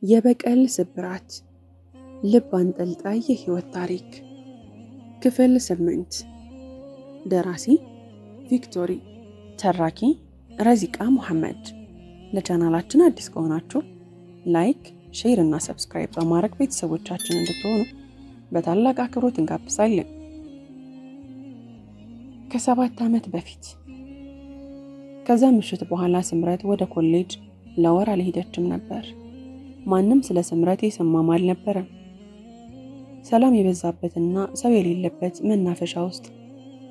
የበቀል ስብራት ልብ አንጠልጣይ የህይወት ታሪክ ክፍል 8 ደራሲ ቪክቶሪ ተራኪ ረዚቃ መሐመድ። ለቻናላችን አዲስ ከሆናችሁ ላይክ፣ ሼር እና ሰብስክራይብ በማድረግ ቤተሰቦቻችን እንድትሆኑ በታላቅ አክብሮት እንጋብዛለን። ከ7 ዓመት በፊት ከዛ ምሽት በኋላ ስምረት ወደ ኮሌጅ ለወር አልሄደችም ነበር። ማንም ስለ ስምረት የሰማም አልነበረም። ሰላም የበዛበትና ሰው የሌለበት መናፈሻ ውስጥ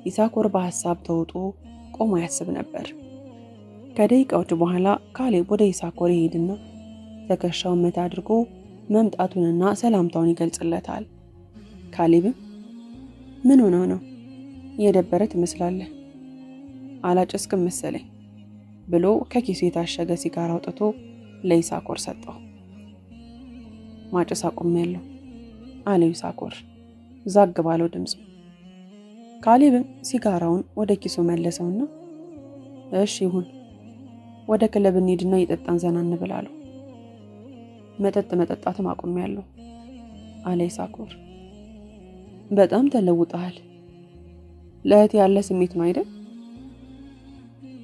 ይሳኮር በሐሳብ ተውጦ ቆሞ ያስብ ነበር። ከደቂቃዎች በኋላ ካሌብ ወደ ይሳኮር ይሄድና ተከሻውን መታ አድርጎ መምጣቱንና ሰላምታውን ይገልጽለታል። ካሌብም ምን ሆነህ ነው? የደበረ ትመስላለህ። አላጨስክም መሰለኝ ብሎ ከኪሱ የታሸገ ሲጋራ አውጥቶ ለይሳኮር ሰጠው። ማጨስ አቁሜያለሁ አለ ይሳኮር ዛግ ባለው ድምጽ። ካሌብም ሲጋራውን ወደ ኪሱ መለሰውና እሺ ይሁን፣ ወደ ክለብ እንሂድና የጠጣን ዘና እንብል አለው። መጠጥ መጠጣትም አቁሜያለሁ አለ ይሳኮር። በጣም ተለውጠሃል። ለእህቴ ያለ ስሜት ነው አይደል?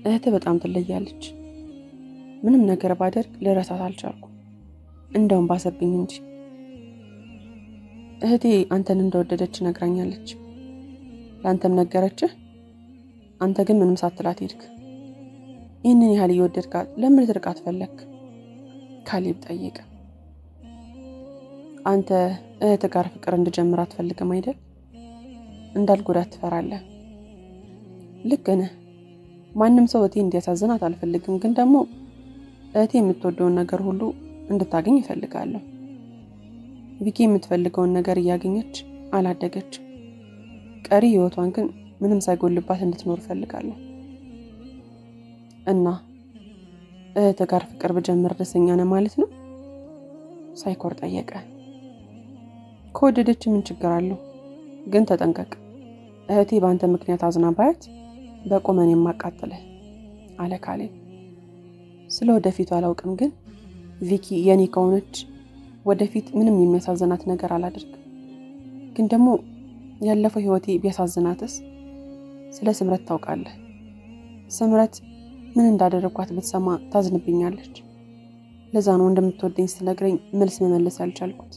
እህቴ በጣም ትለያለች። ምንም ነገር ባደርግ ልረሳት አልቻልኩም። እንደውም ባሰብኝ እንጂ። እህቴ አንተን እንደወደደች ነግራኛለች። ላንተም ነገረችህ? አንተ ግን ምንም ሳትላት ሄድክ። ይህንን ያህል እየወደድካት ለምን ልትርቃት ፈለክ? ካሌብ ጠየቀ። አንተ እህት ጋር ፍቅር እንድጀምር አትፈልግም አይደል? እንዳልጎዳት ትፈራለህ። ልክ ነህ። ማንም ሰው እህቴ እንዲያሳዝናት አልፈልግም፣ ግን ደግሞ እህቴ የምትወደውን ነገር ሁሉ እንድታገኝ እፈልጋለሁ። ቪኪ የምትፈልገውን ነገር እያገኘች አላደገች። ቀሪ ህይወቷን ግን ምንም ሳይጎልባት እንድትኖር እፈልጋለሁ። እና እህት ጋር ፍቅር በጀመር ደስተኛ ነህ ማለት ነው? ሳይኮር ጠየቀ። ከወደደች ምን ችግር አለው? ግን ተጠንቀቅ። እህቴ በአንተ ምክንያት አዝና ባያት በቆመን የማቃጥልህ አለ ካሌብ። ስለ ወደፊቱ አላውቅም፣ ግን ቪኪ የኔ ከሆነች ወደፊት ምንም የሚያሳዝናት ነገር አላደርግም። ግን ደግሞ ያለፈው ህይወቴ ቢያሳዝናትስ? ስለ ስምረት ታውቃለህ። ስምረት ምን እንዳደረኳት ብትሰማ ታዝንብኛለች። ለዛ ነው እንደምትወደኝ ስትነግረኝ መልስ መመለስ ያልቻልኩት።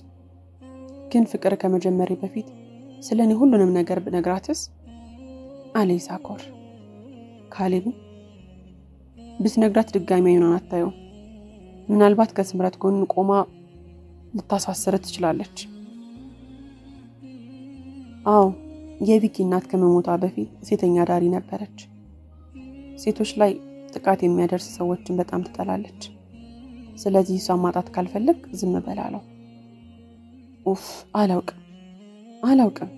ግን ፍቅር ከመጀመሪያ በፊት ስለኔ ሁሉንም ነገር ብነግራትስ? አለ ይሳኮር። ካሌብ ብትነግራት ድጋሚ አይኗን አታየው። ምናልባት ከስምረት ጎን ቆማ ልታሳስር ትችላለች። አዎ፣ የቪኪ እናት ከመሞቷ በፊት ሴተኛ ዳሪ ነበረች። ሴቶች ላይ ጥቃት የሚያደርስ ሰዎችን በጣም ትጠላለች። ስለዚህ እሷን ማጣት ካልፈለግ ዝም በላለው። ኡፍ፣ አላውቅም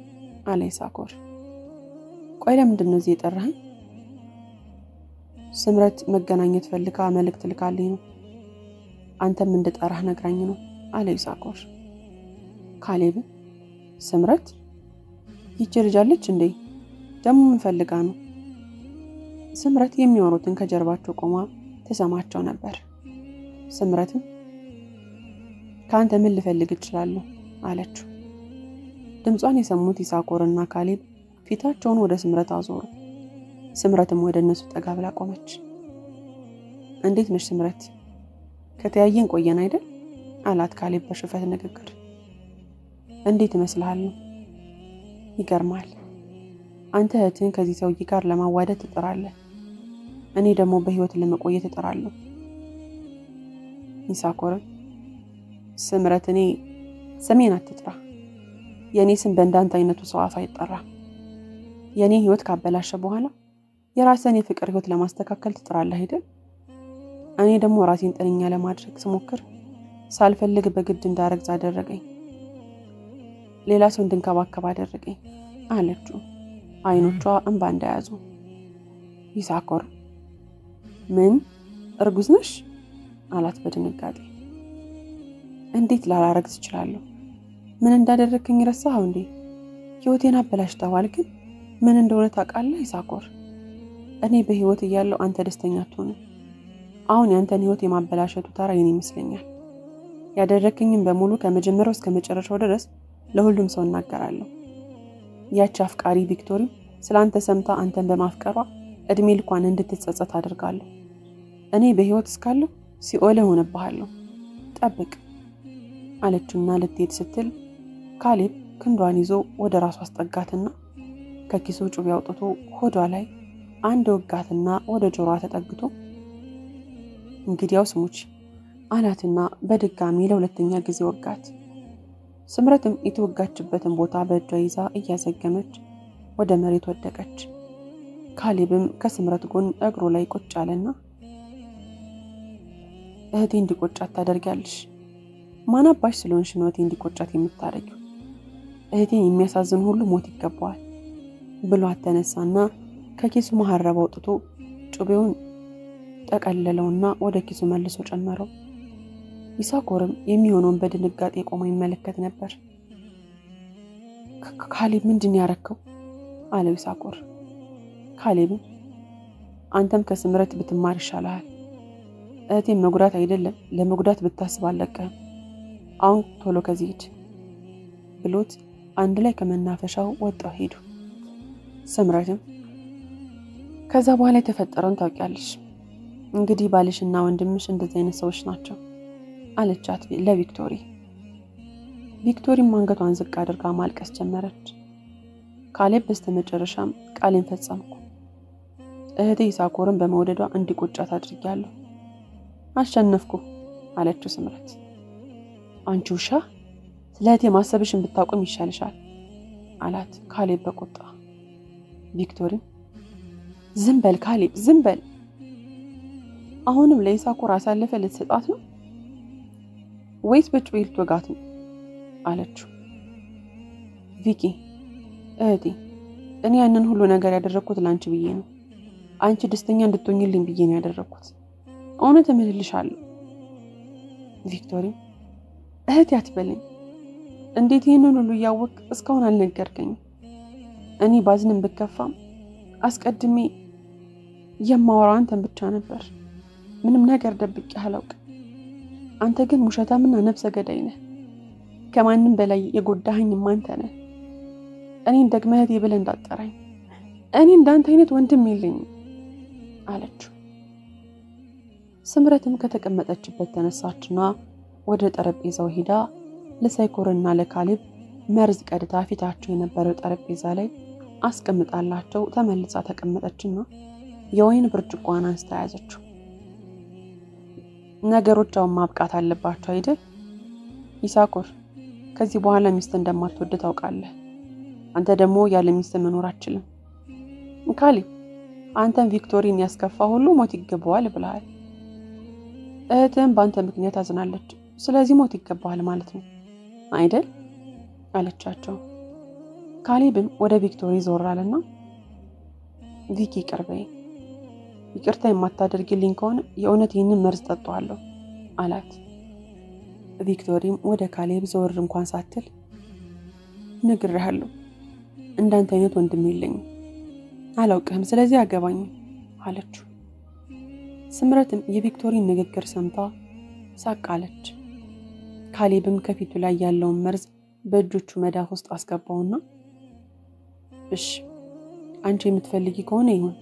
አለ ይሳኮር። ቆይ ለምንድን ነው እዚህ የጠራኸኝ? ስምረት መገናኘት ፈልጋ መልእክት ልካልኝ ነው። አንተም እንድጠራህ ነግራኝ ነው አለ ይሳኮር። ካሌብ ስምረት ይቺ ልጅ አለች እንዴ? ደሞ ምን ፈልጋ ነው? ስምረት የሚያወሩትን ከጀርባቸው ቆማ ተሰማቸው ነበር። ስምረትም ካንተ ምን ልፈልግ እችላለሁ አለችው። ድምጿን የሰሙት ይሳኮርና ካሌብ ፊታቸውን ወደ ስምረት አዞሩ። ስምረትም ወደ እነሱ ጠጋ ብላ ቆመች። እንዴት ነሽ ስምረት? ከተያየን ቆየን አይደል? አላት ካሌብ በሽፈት ንግግር። እንዴት ይመስልሃል? ይገርማል። አንተ እህትን ከዚህ ሰውዬ ጋር ለማዋደድ ትጥራለህ፣ እኔ ደግሞ በህይወት ለመቆየት እጥራለሁ። ይሳኮር ስምረት፣ እኔ ስሜን አትጥራ። የኔ ስም በእንዳንተ አይነቱ ሰው አፍ አይጠራ። የኔ ህይወት ካበላሸ በኋላ የራስን የፍቅር ህይወት ለማስተካከል ትጥራለህ አይደል? እኔ ደግሞ ራሴን ጤነኛ ለማድረግ ስሞክር ሳልፈልግ በግድ እንዳረግዝ አደረገኝ። ሌላ ሰው እንድንከባከብ አደረገኝ አለችው፣ አይኖቿ እንባ እንደያዙ። ይሳኮር ምን እርጉዝ ነሽ? አላት በድንጋጤ። እንዴት ላላረግዝ እችላለሁ? ምን እንዳደረከኝ ረሳኸው እንዴ? ህይወቴን አበላሽተዋል፣ ግን ምን እንደሆነ ታውቃለህ ይሳኮር? እኔ በህይወት እያለሁ አንተ ደስተኛ አትሆንም። አሁን ያንተን ህይወት የማበላሸቱ ተራ የኔ ይመስለኛል። ያደረክኝም በሙሉ ከመጀመሪያው እስከ መጨረሻው ድረስ ለሁሉም ሰው እናገራለሁ። ያቺ አፍቃሪ ቪክቶሪ ስላንተ ሰምታ አንተን በማፍቀሯ እድሜ ልኳን እንድትጸጸት አድርጋለሁ። እኔ በህይወት እስካለሁ ሲኦል ሆነብሃለሁ፣ ጠብቅ አለችውና ልትሄድ ስትል ካሌብ ክንዷን ይዞ ወደ ራሷ አስጠጋትና ከኪሱ ጩቤ አውጥቶ ሆዷ ላይ አንድ ወጋትና ወደ ጆሮዋ ተጠግቶ እንግዲያው ስሙች አላትና በድጋሚ ለሁለተኛ ጊዜ ወጋት። ስምረትም የተወጋችበትን ቦታ በእጇ ይዛ እያዘገመች ወደ መሬት ወደቀች። ካሌብም ከስምረት ጎን እግሩ ላይ ቁጭ አለና እህቴ እንዲቆጫት ታደርጊያለሽ? ማን አባሽ ስለሆንሽ ነው እህቴ እንዲቆጫት የምታደርጊው? እህቴን የሚያሳዝን ሁሉ ሞት ይገባዋል ብሎ ተነሳና ከኪሱ መሐረብ አውጥቶ ጩቤውን ጠቀለለውና ወደ ኪሱ መልሶ ጨመረው። ይሳኮርም የሚሆነውን በድንጋጤ ቆሞ ይመለከት ነበር። ካሌብ ምንድን ያረከው? አለው ይሳኮር። ካሌብ አንተም ከስምረት ብትማር ይሻላል። እህቴን መጉዳት አይደለም ለመጉዳት ብታስብ አለቀህም። አሁን ቶሎ ከዚህ ሂድ ብሎት አንድ ላይ ከመናፈሻው ወጣው ሄዱ። ስምረትም ከዛ በኋላ የተፈጠረውን ታውቂያለሽ። እንግዲህ ባልሽና ወንድምሽ እንደዚህ አይነት ሰዎች ናቸው አለቻት ለቪክቶሪ። ቪክቶሪም አንገቷን ዝቅ አድርጋ ማልቀስ ጀመረች። ካሌብ በስተመጨረሻም ቃሌን ፈጸምኩ፣ እህቴ ይሳኮርን በመውደዷ እንዲቆጫት አድርጊያለሁ፣ አሸነፍኩ አለችው ስምረት። አንቺ ውሻ ስለ እህቴ ማሰብሽን ብታቆም ይሻልሻል አላት ካሌብ በቁጣ። ቪክቶሪ ዝም በል ካሌብ ዝም በል፣ አሁንም ለይሳኮር አሳልፈ ልትሰጣት ነው ወይስ በጩቤ ልትወጋት ነው አለችው። ቪኪ እህቴ እኔ ያንን ሁሉ ነገር ያደረኩት ላንቺ ብዬ ነው፣ አንቺ ደስተኛ እንድትሆኚልኝ ብዬ ነው ያደረኩት፣ እውነት እምልልሻለሁ። ቪክቶሪ እህቴ አትበለኝ፣ እንዴት ይሄንን ሁሉ ያወቅ እስካሁን አልነገርከኝም? እኔ ባዝንም ብከፋም አስቀድሜ የማወራው አንተን ብቻ ነበር፣ ምንም ነገር ደብቄ አላውቅም። አንተ ግን ሙሸታምና ነፍሰ ገዳይ ነህ፣ ከማንም በላይ የጎዳኸኝም አንተ ነህ። እኔን ደግመህ እህቴ ብለህ እንዳትጠራኝ፣ እኔ እንዳንተ አይነት ወንድም የለኝም አለችው። ስምረትም ከተቀመጠችበት ተነሳችና ወደ ጠረጴዛው ሄዳ ለሳይኮርና ለካሌብ መርዝ ቀድታ ፊታቸው የነበረው ጠረጴዛ ላይ አስቀምጣላቸው ተመልሳ ተቀመጠችና የወይን ብርጭቆዋን አንስታ ያዘችው። ነገሮች አሁን ማብቃት አለባቸው አይደል? ይሳኮር ከዚህ በኋላ ሚስት እንደማትወድ ታውቃለህ። አንተ ደግሞ ያለ ሚስት መኖር አትችልም። ካሌብ አንተም ቪክቶሪን ያስከፋ ሁሉ ሞት ይገባዋል ብለሃል። እህትም በአንተ ምክንያት አዝናለች፣ ስለዚህ ሞት ይገባዋል ማለት ነው አይደል አለቻቸው። ካሌብም ወደ ቪክቶሪ ዞር አለና ቪኪ ይቅርበኝ፣ ይቅርታ የማታደርግልኝ ከሆነ የእውነት ይህንን መርዝ ጠጣዋለሁ አላት። ቪክቶሪም ወደ ካሌብ ዞር እንኳን ሳትል ነግሬሃለሁ፣ እንዳንተ አይነት ወንድም የለኝም፣ አላውቅህም፣ ስለዚህ አገባኝም አለችው። ስምረትም የቪክቶሪን ንግግር ሰምታ ሳቅ አለች። ካሌብም ከፊቱ ላይ ያለውን መርዝ በእጆቹ መዳፍ ውስጥ አስገባውና እሺ አንቺ የምትፈልጊ ከሆነ ይሁን፣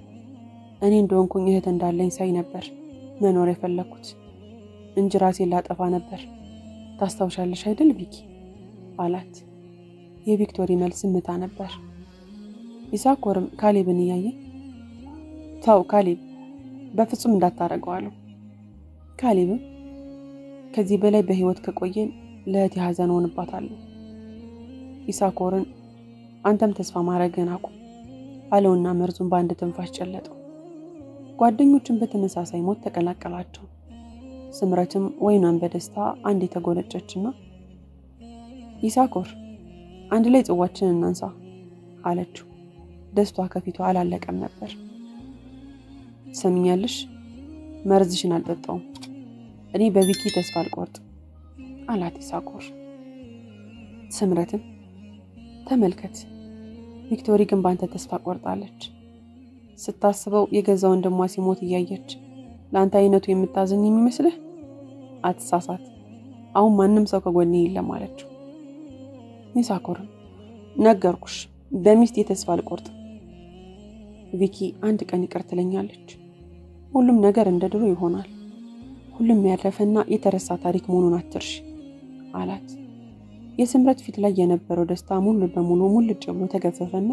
እኔ እንደሆንኩኝ እህት እንዳለኝ ሳይ ነበር መኖር የፈለኩት እንጂ ራሴን ላጠፋ ነበር። ታስታውሻለሽ አይደል ቪኪ አላት። የቪክቶሪ መልስ ዝምታ ነበር። ይሳኮርም ካሌብን እያየ ታው ካሌብ በፍጹም እንዳታረገው አለው። ካሌብም ከዚህ በላይ በህይወት ከቆየን ለእህቴ ሐዘን ሆንባታለሁ። ይሳኮርን አንተም ተስፋ ማድረግን አቁም አለውና መርዙን በአንድ ትንፋሽ ጨለጠው። ጓደኞቹም በተመሳሳይ ሞት ተቀላቀላቸው። ስምረትም ወይኗን በደስታ አንድ የተጎነጨችና ይሳኮር አንድ ላይ ጽዋችንን እናንሳ አለችው። ደስቷ ከፊቷ አላለቀም ነበር። ሰምኛለሽ፣ መርዝሽን አልጠጣውም፣ እኔ በቪኪ ተስፋ አልቆርጥ አላት ይሳኮር። ስምረትም ተመልከት፣ ቪክቶሪ ግን ባንተ ተስፋ ቆርጣለች። ስታስበው የገዛ ወንድሟ ሲሞት እያየች ለአንተ አይነቱ የምታዝን የሚመስልህ? አትሳሳት፣ አሁን ማንም ሰው ከጎኔ የለም አለችው። ይሳኮር ነገርኩሽ በሚስቴ ተስፋ አልቆርጥም። ቪኪ አንድ ቀን ይቅር ትለኛለች። ሁሉም ነገር እንደ ድሮ ይሆናል። ሁሉም ያለፈና የተረሳ ታሪክ መሆኑን አትርሺ አላት። የስምረት ፊት ላይ የነበረው ደስታ ሙሉ በሙሉ ሙልጭ ብሎ ተገፈፈና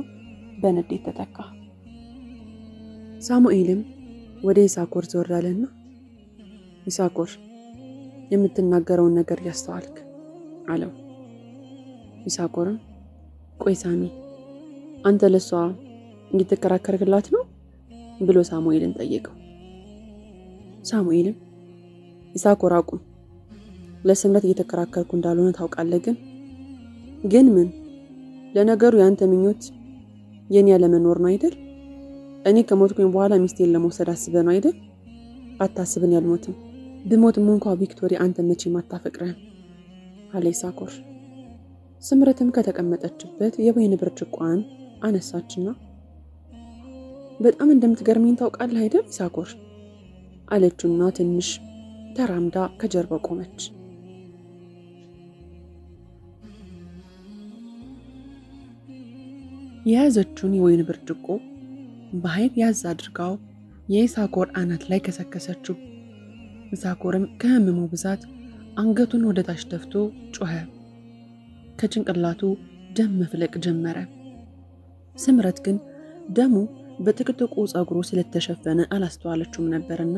በንዴት ተተካ። ሳሙኤልም ወደ ይሳኮር ዞር አለና ይሳኮር የምትናገረውን ነገር ያስተዋልክ አለው። ይሳኮርም ቆይ ሳሚ አንተ ለሷ እየተከራከርክላት ነው ብሎ ሳሙኤልን ጠየቀው። ሳሙኤልም ይሳኮር አቁም፣ ለስምረት እየተከራከርኩ እንዳልሆነ ታውቃለህ። ግን ምን ለነገሩ ያንተ ምኞት የኔ ያለመኖር ነው አይደል? እኔ ከሞትኩኝ በኋላ ሚስቴን ለመውሰድ አስበህ ነው አይደል? አታስብን ያልሞትም ብሞትም እንኳን ቪክቶሪ አንተ መቼም አታፈቅረህም አለ ይሳኮር። ስምረትም ከተቀመጠችበት የወይን ብርጭቆዋን አነሳችና በጣም እንደምትገርመኝ ታውቃለህ አይደል ይሳኮር አለችውና ትንሽ ተራምዳ ከጀርባው ቆመች። የያዘችውን የወይን ብርጭቆ በኃይል ያዝ አድርጋው የይሳኮር አናት ላይ ከሰከሰችው። ይሳኮርም ከህመሙ ብዛት አንገቱን ወደ ታች ደፍቶ ጮኸ። ከጭንቅላቱ ደም መፍለቅ ጀመረ። ስምረት ግን ደሙ በጥቅጥቁ ጸጉሩ ስለተሸፈነ አላስተዋለችውም ነበርና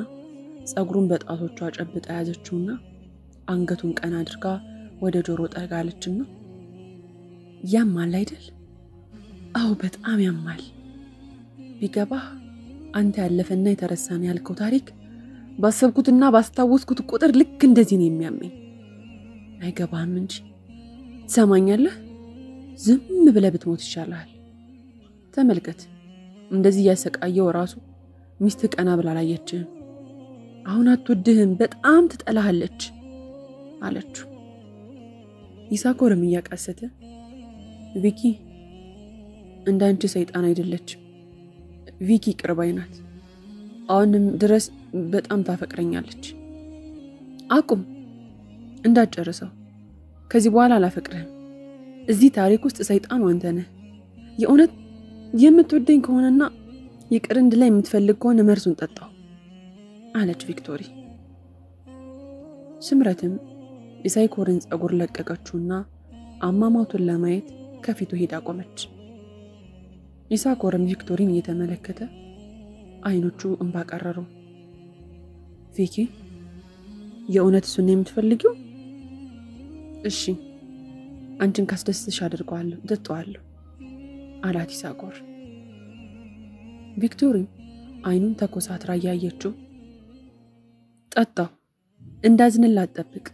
ጸጉሩን በጣቶቿ ጨብጣ ያዘችውና አንገቱን ቀና አድርጋ ወደ ጆሮ ጠጋለችና ያማል አይደል? አው በጣም ያማል። ቢገባህ አንተ ያለፈና የተረሳን ያልከው ታሪክ ባሰብኩትና ባስታወስኩት ቁጥር ልክ እንደዚህ ነው የሚያመኝ። አይገባህም እንጂ ትሰማኛለህ? ዝም ብለህ ብትሞት ይሻላል። ተመልከት እንደዚህ ያሰቃየው ራሱ ሚስት ቀና ብላ አላየችህም። አሁን አትወድህም፣ በጣም ትጠላሃለች አለችው። ይሳኮርም እያቃሰተ ቪኪ እንዳንቺ ሰይጣን አይደለችም። ቪኪ ቅርባይ ናት። አሁንም ድረስ በጣም ታፈቅረኛለች። አቁም እንዳትጨርሰው። ከዚህ በኋላ አላፈቅርህም። እዚህ ታሪክ ውስጥ ሰይጣኑ አንተ ነህ። የእውነት የምትወደኝ ከሆነና ይቅር እንድላይ የምትፈልግ ከሆነ መርዙን ጠጣው አለች ቪክቶሪ። ስምረትም የሳይኮርን ጸጉር ለቀቀችውና አማማቱን ለማየት ከፊቱ ሄዳ ቆመች። ይሳኮርም ቪክቶሪን እየተመለከተ አይኖቹ እንባ ቀረሩ። ቪኪ የእውነት እሱን የምትፈልጊው? እሺ አንቺን ካስደስትሽ አድርገዋለሁ፣ ጠጣዋለሁ አላት ይሳኮር። ቪክቶሪ አይኑን ተኮሳትራ ያየችው ጠጣው፣ እንዳዝንላት ጠብቅ።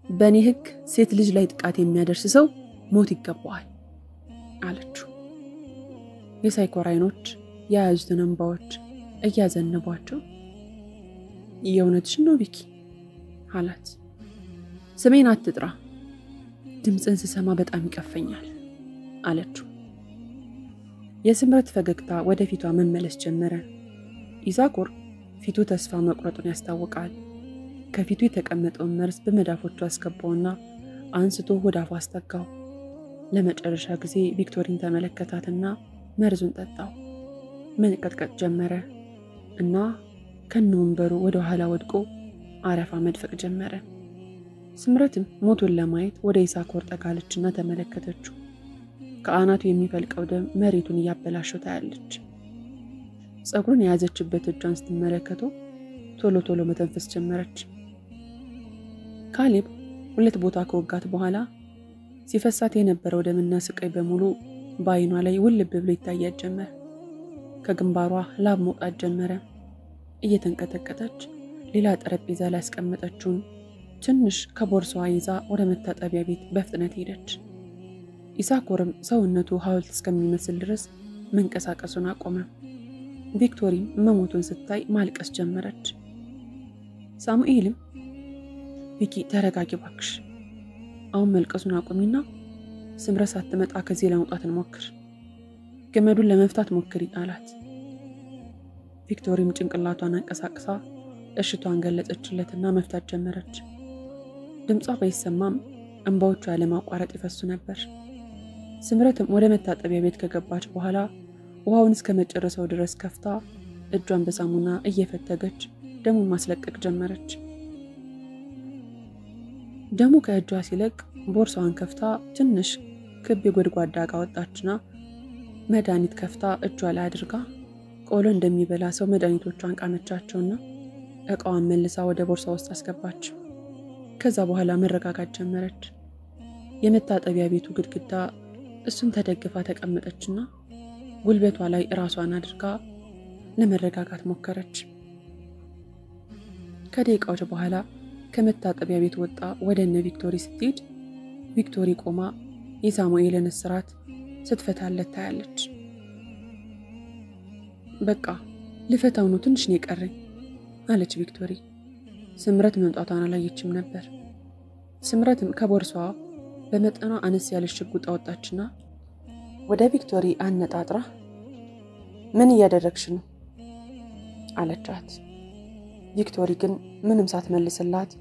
በእኔ ህግ ሴት ልጅ ላይ ጥቃት የሚያደርስ ሰው ሞት ይገባዋል አለችው። የሳይኮር አይኖች የያዙትን እንባዎች እያዘነቧቸው የእውነትሽን ነው ቪኪ አላት። ስሜን አትጥራ፣ ድምፅን ስሰማ በጣም ይቀፈኛል አለችው። የስምረት ፈገግታ ወደ ፊቷ መመለስ ጀመረ። ይሳኮር ፊቱ ተስፋ መቁረጡን ያስታውቃል። ከፊቱ የተቀመጠውን መርዝ በመዳፎቹ አስገባውና አንስቶ ወደ አፉ አስጠጋው። ለመጨረሻ ጊዜ ቪክቶሪን ተመለከታትና መርዙን ጠጣው። መንቀጥቀጥ ጀመረ እና ከነወንበሩ ወደ ኋላ ወድቆ አረፋ መድፈቅ ጀመረ። ስምረትም ሞቱን ለማየት ወደ ይሳኮር ጠጋለችና ተመለከተችው። ከአናቱ የሚፈልቀው ደም መሬቱን እያበላሸው ታያለች። ጸጉሩን የያዘችበት እጇን ስትመለከተው ቶሎ ቶሎ መተንፈስ ጀመረች። ካሌብ ሁለት ቦታ ከወጋት በኋላ ሲፈሳት የነበረው ደምና ስቃይ በሙሉ በአይኗ ላይ ውልብ ብሎ ይታያት ጀመረ። ከግንባሯ ላብ መውጣት ጀመረ። እየተንቀጠቀጠች ሌላ ጠረጴዛ ላይ አስቀመጠችውን ትንሽ ከቦርሳዋ ይዛ ወደ መታጠቢያ ቤት በፍጥነት ሄደች። ይሳኮርም ሰውነቱ ሐውልት እስከሚመስል ድረስ መንቀሳቀሱን አቆመ። ቪክቶሪም መሞቱን ስታይ ማልቀስ ጀመረች። ሳሙኤልም ቪኪ ተረጋጊ እባክሽ፣ አሁን መልቀሱን አቁሚና ስምረት ሳትመጣ ከዚህ ለመውጣት እንሞክር፣ ገመዱን ለመፍታት ሞክሪ አላት። ቪክቶሪም ጭንቅላቷን አንቀሳቅሳ እሽቷን ገለጸችለትና መፍታት ጀመረች። ድምጿ ባይሰማም እንባዎቿ ያለማቋረጥ ይፈሱ ነበር። ስምረትም ወደ መታጠቢያ ቤት ከገባች በኋላ ውሃውን እስከ መጨረሻው ድረስ ከፍታ እጇን በሳሙና እየፈተገች ደሙን ማስለቀቅ ጀመረች። ደሙ ከእጇ ሲለቅ ቦርሳዋን ከፍታ ትንሽ ክብ የጎድጓዳ ዕቃ ወጣችና መድኃኒት ከፍታ እጇ ላይ አድርጋ ቆሎ እንደሚበላ ሰው መድኃኒቶቿን ቃመቻቸውና ዕቃዋን መልሳ ወደ ቦርሳ ውስጥ አስገባች። ከዛ በኋላ መረጋጋት ጀመረች። የመታጠቢያ ቤቱ ግድግዳ እሱን ተደግፋ ተቀመጠችና ጉልበቷ ላይ ራሷን አድርጋ ለመረጋጋት ሞከረች። ከደቂቃዎች በኋላ ከመታጠቢያ ቤት ወጣ ወደ እነ ቪክቶሪ ስትሄድ ቪክቶሪ ቆማ የሳሙኤልን እስራት ስትፈታለት ታያለች። በቃ ልፈታው ነው፣ ትንሽ ነው የቀረኝ አለች ቪክቶሪ። ስምረት መምጣቷን አላየችም ነበር። ስምረትም ከቦርሳዋ በመጠኗ አነስ ያለች ሽጉጥ አወጣችና ወደ ቪክቶሪ አነጣጥራ ምን እያደረግሽ ነው አለቻት። ቪክቶሪ ግን ምንም ሳትመልስላት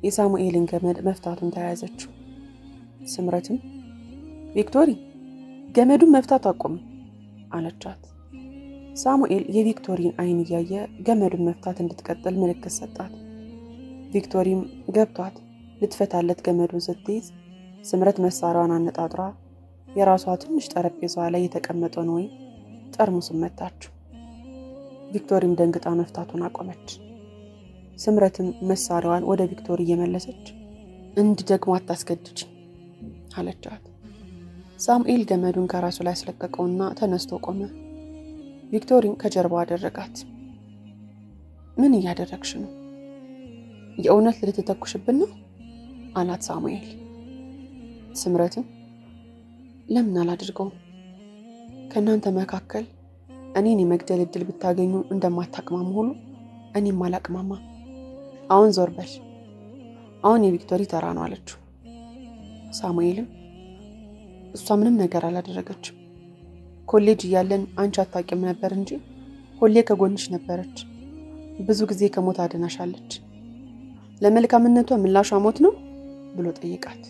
የሳሙኤልን ገመድ መፍታቱን ተያያዘችው። ስምረትም ቪክቶሪ ገመዱን መፍታት አቆም አለቻት። ሳሙኤል የቪክቶሪን አይን እያየ ገመዱን መፍታት እንድትቀጥል ምልክት ሰጣት። ቪክቶሪም ገብቷት ልትፈታለት ገመዱን ስትይዝ ስምረት መሳሪያዋን አነጣጥራ የራሷ ትንሽ ጠረጴዛዋ ላይ የተቀመጠውን ወይን ጠርሙስን መታችው። ቪክቶሪም ደንግጣ መፍታቱን አቆመች። ስምረትም መሳሪያዋን ወደ ቪክቶሪ እየመለሰች እንድ ደግሞ አታስገድጅ አለቻት። ሳሙኤል ገመዱን ከራሱ ላይ አስለቀቀውና ተነስቶ ቆመ። ቪክቶሪን ከጀርባው አደረጋት። ምን እያደረግሽ ነው? የእውነት ልትተኩሽብን ነው አላት ሳሙኤል። ስምረትም ለምን አላድርገውም? ከእናንተ መካከል እኔን የመግደል እድል ብታገኙ እንደማታቅማሙ ሁሉ እኔም አላቅማማ። አሁን ዞር በል፣ አሁን የቪክቶሪ ተራ ነው አለችው። ሳሙኤልም እሷ ምንም ነገር አላደረገችም። ኮሌጅ እያለን አንቺ አታውቂም ነበር እንጂ ሁሌ ከጎንሽ ነበረች። ብዙ ጊዜ ከሞት አድናሻለች። ለመልካምነቷ ምላሿ ሞት ነው ብሎ ጠይቃት።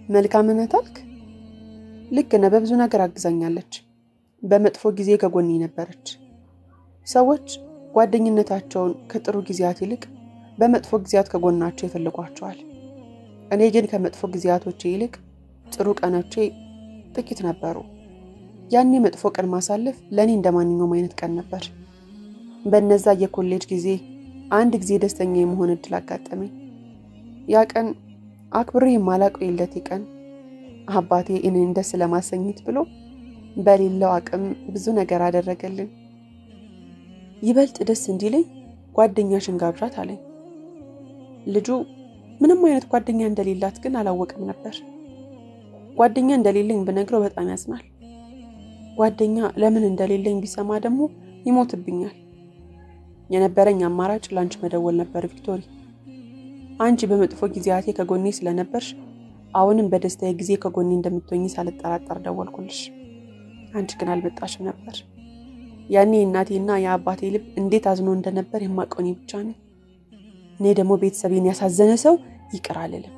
መልካምነት አልክ? ልክ ነህ። በብዙ ነገር አግዛኛለች። በመጥፎ ጊዜ ከጎኔ ነበረች። ሰዎች ጓደኝነታቸውን ከጥሩ ጊዜያት ይልቅ በመጥፎ ጊዜያት ከጎናቸው ይፈልጓቸዋል። እኔ ግን ከመጥፎ ጊዜያቶቼ ይልቅ ጥሩ ቀኖቼ ጥቂት ነበሩ። ያኔ መጥፎ ቀን ማሳለፍ ለኔ እንደማንኛውም አይነት ቀን ነበር። በእነዛ የኮሌጅ ጊዜ አንድ ጊዜ ደስተኛ የመሆን እድል አጋጠመኝ። ያ ቀን አክብሬ የማላውቀው የልደቴ ቀን አባቴ እኔን ደስ ለማሰኘት ብሎ በሌለው አቅም ብዙ ነገር አደረገልን። ይበልጥ ደስ እንዲለኝ ጓደኛሽን ጋብዣት አለኝ። ልጁ ምንም አይነት ጓደኛ እንደሌላት ግን አላወቅም ነበር። ጓደኛ እንደሌለኝ ብነግረው በጣም ያዝናል። ጓደኛ ለምን እንደሌለኝ ቢሰማ ደግሞ ይሞትብኛል። የነበረኝ አማራጭ ላንቺ መደወል ነበር ቪክቶሪ። አንቺ በመጥፎ ጊዜያቴ ከጎኔ ስለነበርሽ አሁንም በደስታዬ ጊዜ ከጎኔ እንደምትሆኚ ሳልጠራጠር ደወልኩልሽ። አንቺ ግን አልመጣሽም ነበር። ያኔ እናቴና የአባቴ ልብ እንዴት አዝኖ እንደነበር የማውቀው እኔ ብቻ ነኝ። እኔ ደግሞ ቤተሰቤን ያሳዘነ ሰው ይቅር አልልም።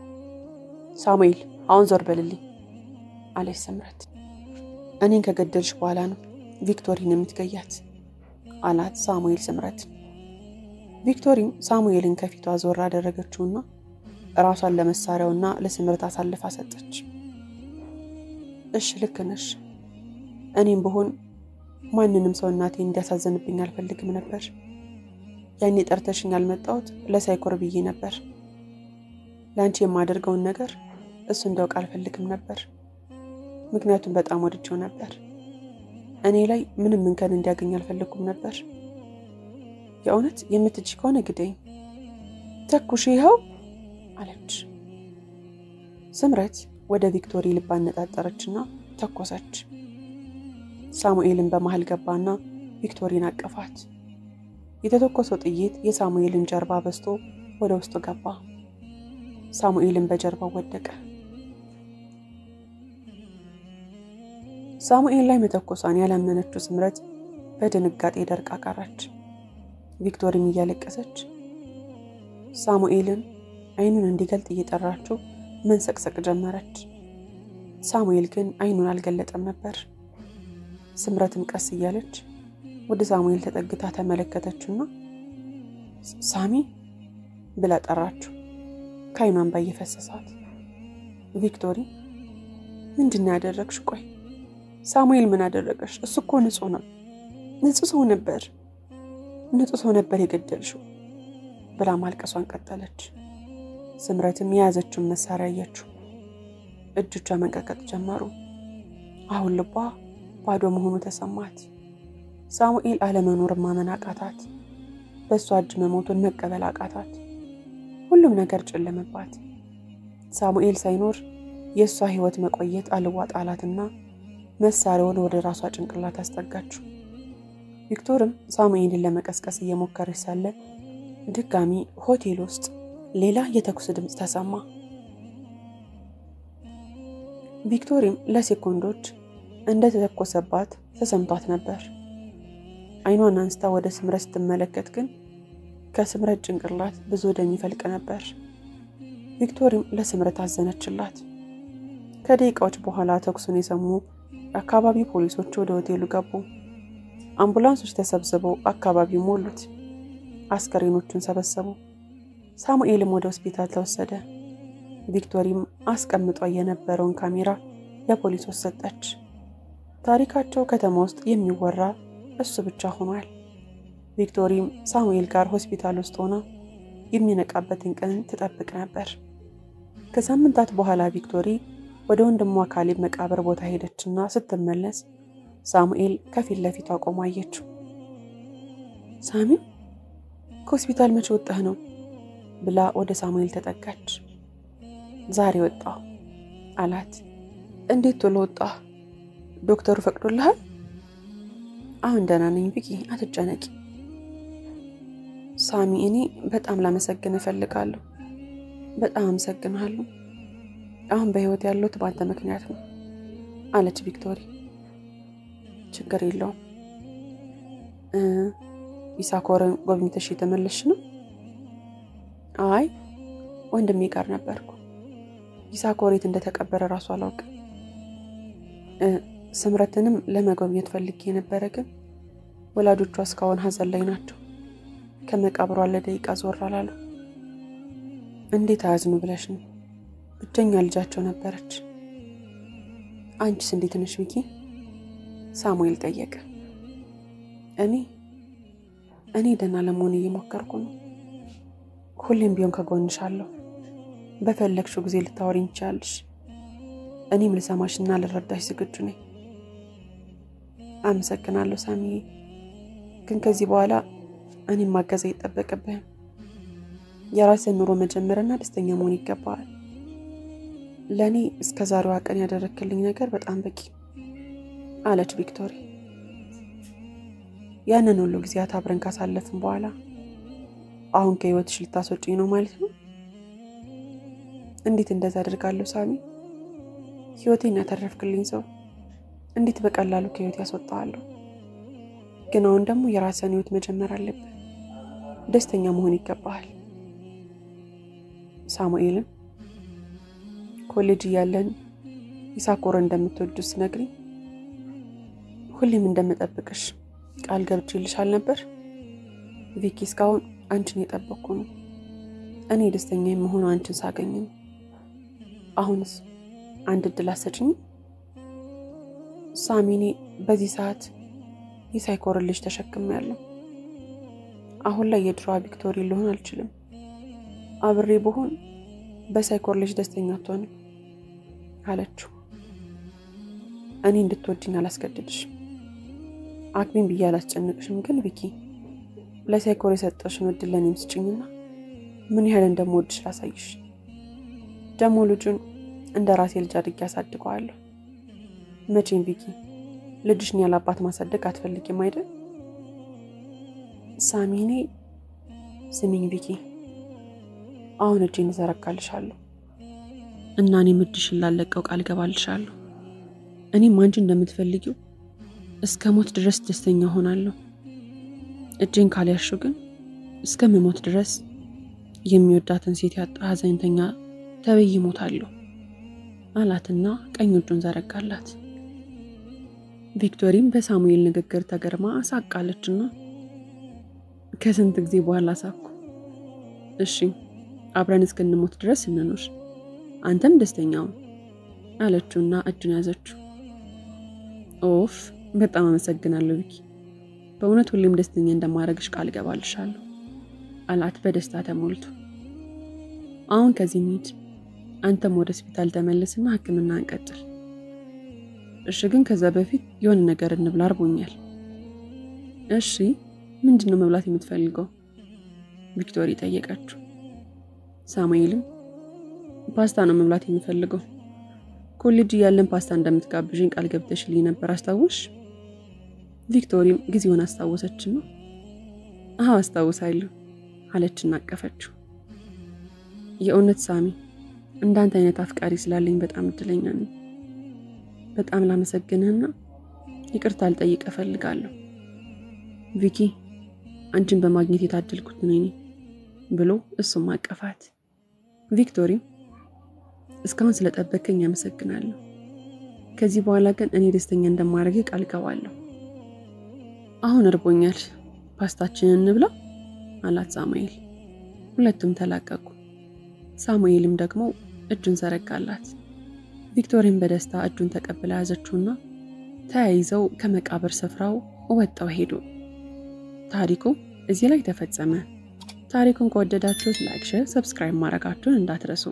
ሳሙኤል አሁን ዞር በልልኝ አለች ስምረት። እኔን ከገደልሽ በኋላ ነው ቪክቶሪን የምትገያት አላት ሳሙኤል ስምረት። ቪክቶሪም ሳሙኤልን ከፊቷ ዞር አደረገችውና ራሷን ለመሳሪያውና ለስምረት አሳልፋ ሰጠች። እሺ ልክ ነሽ። እኔም ብሆን ማንንም ሰው እናቴ እንዲያሳዝንብኝ አልፈልግም ነበር። ያኔ ጠርተሽኝ ያልመጣሁት ለሳይኮር ብዬ ነበር። ላንቺ የማደርገውን ነገር እሱ እንዲያውቅ አልፈልግም ነበር። ምክንያቱም በጣም ወድጄው ነበር። እኔ ላይ ምንም እንከን እንዲያገኝ አልፈልኩም ነበር። የእውነት የምትጂ ከሆነ ግደኝ፣ ተኩሽ ይኸው አለች። ስምረት ወደ ቪክቶሪ ልብ አነጣጠረችና ተኮሰች። ሳሙኤልን በመሃል ገባና ቪክቶሪን አቀፋት። የተተኮሰው ጥይት የሳሙኤልን ጀርባ በስቶ ወደ ውስጡ ገባ። ሳሙኤልን በጀርባው ወደቀ። ሳሙኤል ላይ መተኮሷን ያላመነችው ስምረት በድንጋጤ ደርቃ ቀረች። ቪክቶሪም እያለቀሰች ሳሙኤልን አይኑን እንዲገልጥ እየጠራችው መንሰቅሰቅ ጀመረች። ሳሙኤል ግን አይኑን አልገለጠም ነበር። ስምረትም ቀስ እያለች ወደ ሳሙኤል ተጠግታ ተመለከተችውና ሳሚ ብላ ጠራችው። ከአይኗ እንባ እየፈሰሳት ቪክቶሪ ምንድነው ያደረግሽ? ቆይ ሳሙኤል ምን አደረገሽ? እሱ እኮ ንጹህ ሰው ነበር የገደልሽው ብላ ማልቀሷን ቀጠለች። ስምረትም የያዘችውን መሳሪያ አየችው። እጆቿ መንቀጥቀጥ ጀመሩ። አሁን ልቧ ባዶ መሆኑ ተሰማት። ሳሙኤል አለመኖርን ማመን አቃታት። በሷ እጅ መሞቱን መቀበል አቃታት። ሁሉም ነገር ጨለመባት። ሳሙኤል ሳይኖር የሷ ህይወት መቆየት አልዋጥ አላትና መሳሪያውን ወደ ራሷ ጭንቅላት አስጠጋችው። ቪክቶርም ሳሙኤልን ለመቀስቀስ እየሞከረች ሳለ ድጋሚ ሆቴል ውስጥ ሌላ የተኩስ ድምጽ ተሰማ። ቪክቶሪም ለሴኮንዶች እንደተተኮሰባት ተሰምቷት ነበር። አይኗን አንስታ ወደ ስምረት ስትመለከት ግን ከስምረት ጭንቅላት ብዙ ደም ይፈልቅ ነበር። ቪክቶሪም ለስምረት አዘነችላት። ከደቂቃዎች በኋላ ተኩሱን የሰሙ አካባቢ ፖሊሶች ወደ ሆቴሉ ገቡ። አምቡላንሶች ተሰብስበው አካባቢው ሞሉት። አስከሬኖቹን ሰበሰቡ። ሳሙኤልም ወደ ሆስፒታል ተወሰደ። ቪክቶሪም አስቀምጧ የነበረውን ካሜራ ለፖሊሶች ሰጠች። ታሪካቸው ከተማ ውስጥ የሚወራ እሱ ብቻ ሆኗል። ቪክቶሪም ሳሙኤል ጋር ሆስፒታል ውስጥ ሆና የሚነቃበትን ቀን ትጠብቅ ነበር። ከሳምንታት በኋላ ቪክቶሪ ወደ ወንድሟ ካሌብ መቃብር ቦታ ሄደችና ስትመለስ ሳሙኤል ከፊት ለፊቷ ቆሞ አየችው። ሳሚ ከሆስፒታል መቼ ወጣህ ነው ብላ ወደ ሳሙኤል ተጠጋች። ዛሬ ወጣሁ አላት። እንዴት ቶሎ ወጣህ? ዶክተሩ ፈቅዶልሃል? አሁን ደህና ነኝ ቪኪ፣ አትጨነቂ። ሳሚ እኔ በጣም ላመሰግን እፈልጋለሁ። በጣም አመሰግናለሁ። አሁን በህይወት ያለሁት ባንተ ምክንያት ነው አለች ቪክቶሪ። ችግር የለውም። ይሳኮርን ጎብኝተሽ የተመለስሽ ነው? አይ ወንድሜ ጋር ነበርኩ። ይሳኮር የት እንደተቀበረ ራሱ አላውቅም። ስምረትንም ለመጎብኘት ፈልጌ ነበር፣ ግን ወላጆቿ እስካሁን ሀዘን ላይ ናቸው። ከመቃብሯ ለደቂቃ ዞር አላሉ። እንዴት አያዝኑ ብለሽ ነው? ብቸኛ ልጃቸው ነበረች። አንቺስ እንዴት ነሽ ቪኪ? ሳሙኤል ጠየቀ። እኔ ደህና ለመሆን እየሞከርኩ ነው። ሁሌም ቢሆን ከጎንሻለሁ። በፈለግሽው ጊዜ ልታወሪኝ ትችያለሽ። እኔም ልሰማሽና ልረዳሽ ዝግጁ ነኝ። አመሰግናለሁ ሳሚዬ፣ ግን ከዚህ በኋላ እኔም ማገዝ ይጠበቅብኝ። የራስን ኑሮ መጀመርና ደስተኛ መሆን ይገባል። ለኔ እስከ ዛሬዋ ቀን ያደረክልኝ ነገር በጣም በቂ አለች ቪክቶሪ። ያንን ሁሉ ጊዜያት አብረን ካሳለፍን በኋላ አሁን ከህይወትሽ ልታስወጪኝ ነው ማለት ነው? እንዴት እንደዛ አደርጋለሁ ሳሚ? ህይወቴን ያተረፍክልኝ ሰው እንዴት በቀላሉ ከህይወት ያስወጣዋለሁ? ግን አሁን ደግሞ የራስን ህይወት መጀመር አለብህ። ደስተኛ መሆን ይገባል። ሳሙኤልን ኮሌጅ ያለን ይሳኮር እንደምትወዱስ ነግሪኝ። ሁሌም እንደምጠብቅሽ ቃል ገብቼልሻል ነበር ቪኪ። እስካሁን አንቺን የጠበቅኩ ነው። እኔ ደስተኛ የምሆነው አንቺን ሳገኝ ነው። አሁንስ አንድ እድል አሰጪኝ ሳሚኒ። በዚህ ሰዓት ይሳኮር ልጅ ተሸክሜያለሁ። አሁን ላይ የድሮዋ ቪክቶሪ ልሆን አልችልም። አብሬ ብሆን በሳይኮር ልጅ ደስተኛ አትሆንም አለችው። እኔ እንድትወጂኝ አላስገድድሽም፣ አክቢን ብዬ አላስጨንቅሽም። ግን ቪኪ ለሳይኮር የሰጠሽን እድል ለኔም ስጭኝና ምን ያህል እንደምወድሽ ላሳይሽ። ደግሞ ልጁን እንደራሴ ልጅ አድርጌ አሳድገዋለሁ። መቼም ቪኪ ልጅሽን ያላባት ማሳደግ አትፈልጊም አይደል? ሳሚኔ ስሚኝ ቪኪ፣ አሁን እጄን ዘረጋልሻለሁ እና እኔም እድሽን ላለቀው ቃል ገባልሻለሁ። እኔም አንቺ እንደምትፈልጊው እስከ ሞት ድረስ ደስተኛ ሆናለሁ። እጄን ካልያሽው ግን እስከ መሞት ድረስ የሚወዳትን ሴት ያጣ ሐዘንተኛ ተበይ ይሞታለሁ አላትና ቀኝ እጁን ዘረጋላት። ቪክቶሪም በሳሙኤል ንግግር ተገርማ ሳቃለችና ከስንት ጊዜ በኋላ ሳኩ። እሺ አብረን እስክንሞት ድረስ እንኖር፣ አንተም ደስተኛው አለችውና እጁን ያዘችው። ኦፍ በጣም አመሰግናለሁ ቪኪ፣ በእውነት ሁሌም ደስተኛ እንደማረግሽ ቃል ገባልሻለሁ አላት በደስታ ተሞልቶ። አሁን ከዚህ እንሂድ፣ አንተም ወደ ሆስፒታል ተመለስና ሕክምና እንቀጥል። እሺ ግን ከዛ በፊት የሆነ ነገር እንብላ፣ አርቦኛል። እሺ ምንድነው መብላት የምትፈልገው? ቪክቶሪ ጠየቀችው። ሳሙኤልም ፓስታ ነው መብላት የምፈልገው፣ ኮሌጅ ያለን ፓስታ እንደምትጋብዥኝ ቃል ገብተሽልኝ ነበር አስታውሽ? ቪክቶሪም ጊዜውን አስታወሰችና አዎ አስታውሳለሁ አለችና አቀፈችው። የእውነት ሳሚ እንዳንተ አይነት አፍቃሪ ስላለኝ በጣም እድለኛ ነኝ። በጣም ላመሰግንህና ይቅርታ ልጠይቅ እፈልጋለሁ ቪኪ፣ አንቺን በማግኘት የታደልኩት ነኝ ብሎ እሱም አቀፋት። ቪክቶሪ እስካሁን ስለጠበቀኝ አመሰግናለሁ። ከዚህ በኋላ ግን እኔ ደስተኛ እንደማረግ ቃል ገባለሁ። አሁን እርቦኛል፣ ፓስታችንን እንብላ አላት ሳሙኤል። ሁለቱም ተላቀቁ። ሳሙኤልም ደግሞ እጁን ዘረጋላት። ቪክቶሪም በደስታ እጁን ተቀብላ ያዘችውና ተያይዘው ከመቃብር ስፍራው ወጣው ሄዱ። ታሪኩ እዚህ ላይ ተፈጸመ። ታሪኩን ከወደዳችሁት ላይክ፣ ሼር፣ ሰብስክራይብ ማድረጋችሁን እንዳትረሱ።